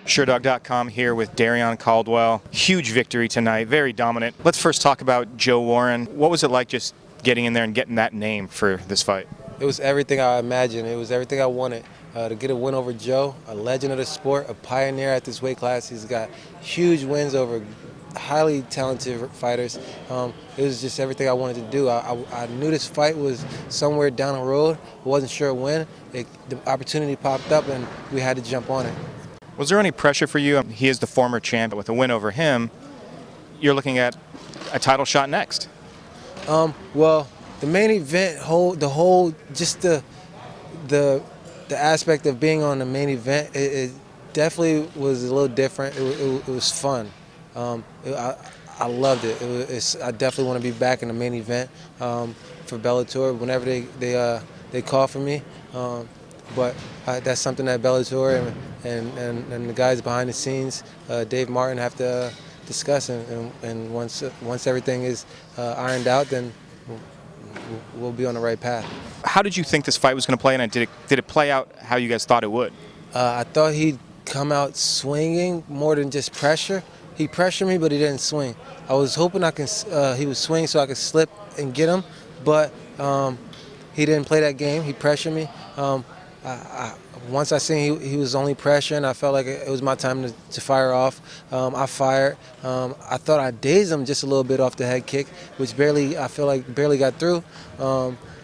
SureDog.com here with Darion Caldwell. Huge victory tonight, very dominant. Let's first talk about Joe Warren. What was it like just getting in there and getting that name for this fight? It was everything I imagined. It was everything I wanted. To get a win over Joe, a legend of the sport, a pioneer at this weight class. He's got huge wins over highly talented fighters. It was just everything I wanted to do. I knew this fight was somewhere down the road. I wasn't sure when. The opportunity popped up and we had to jump on it. Was there any pressure for you? He is the former champ. With a win over him, you're looking at a title shot next. Well, the main event, the aspect of being on the main event, it definitely was a little different. It was fun. I loved it. I definitely want to be back in the main event for Bellator whenever they call for me. But that's something that Bellator and the guys behind the scenes, Dave Martin, have to discuss. And once everything is ironed out, then we'll be on the right path. How did you think this fight was going to play, and did it play out how you guys thought it would? I thought he'd come out swinging more than just pressure. He pressured me, but he didn't swing. I was hoping he would swing so I could slip and get him, but he didn't play that game. He pressured me. Once I seen he was only pressuring, I felt like it was my time to fire off. I fired. I thought I dazed him just a little bit off the head kick, which I feel like barely got through.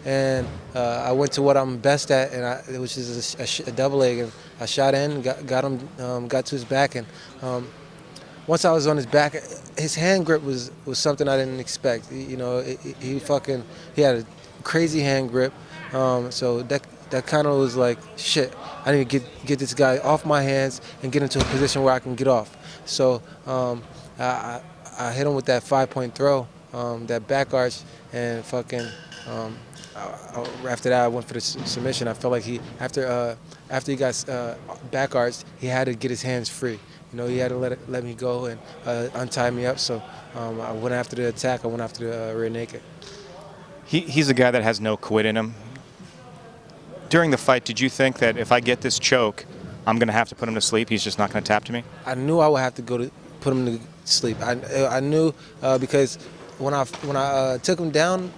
And I went to what I'm best at, which is a double leg. And I shot in, got him, got to his back, and once I was on his back, his hand grip was something I didn't expect. You know, he had a crazy hand grip. So that kind of was like, shit, I need to get this guy off my hands and get into a position where I can get off. So I hit him with that 5-point throw, that back arch, and after that I went for the submission. I felt like after he got back arched, he had to get his hands free. You know, he had to let me go and untie me up. So I went after the attack. I went after the rear naked. He's a guy that has no quit in him. During the fight, did you think that if I get this choke, I'm going to have to put him to sleep? He's just not going to tap to me? I knew I would have to put him to sleep. I knew because when I took him down,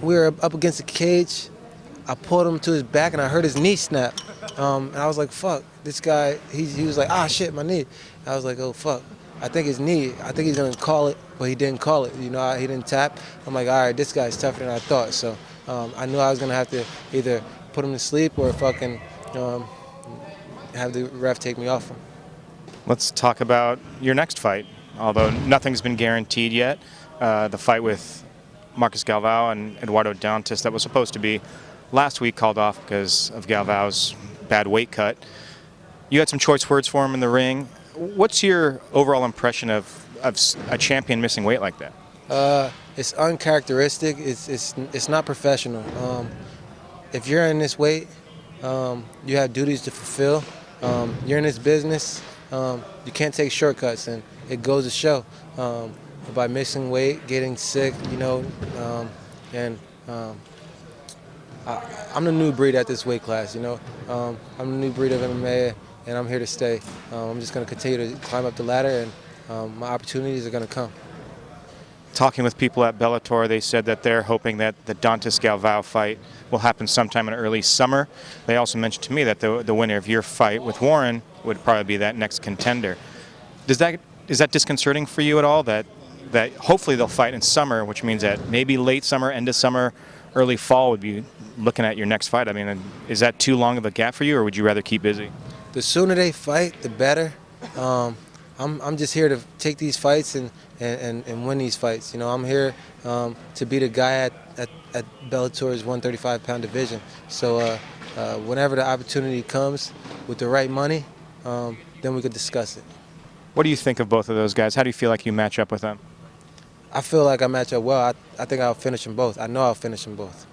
we were up against the cage. I pulled him to his back and I heard his knee snap. And I was like, fuck, this guy, he was like, ah, shit, my knee. I was like, oh, fuck. I think his knee, I think he's going to call it, but he didn't call it. You know, he didn't tap. I'm like, all right, this guy's tougher than I thought. So I knew I was going to have to either put him to sleep or have the ref take me off him. Let's talk about your next fight, although nothing's been guaranteed yet. The fight with Marcus Caldwell and Eduardo Dantas that was supposed to be last week called off because of Galvao's bad weight cut. You had some choice words for him in the ring. What's your overall impression of a champion missing weight like that? It's uncharacteristic. It's not professional. If you're in this weight, you have duties to fulfill. You're in this business. You can't take shortcuts, and it goes to show. By missing weight, getting sick, you know, I'm the new breed at this weight class, you know. I'm the new breed of MMA, and I'm here to stay. I'm just going to continue to climb up the ladder, and my opportunities are going to come. Talking with people at Bellator, they said that they're hoping that the Dantas-Galvao fight will happen sometime in early summer. They also mentioned to me that the winner of your fight with Warren would probably be that next contender. Is that disconcerting for you at all, that hopefully they'll fight in summer, which means that maybe late summer, end of summer, early fall would be looking at your next fight? I mean, is that too long of a gap for you, or would you rather keep busy? The sooner they fight, the better. I'm just here to take these fights and win these fights. You know, I'm here to be the guy at Bellator's 135-pound division. So whenever the opportunity comes with the right money, then we could discuss it. What do you think of both of those guys? How do you feel like you match up with them? I feel like I match up well. I think I'll finish them both. I know I'll finish them both.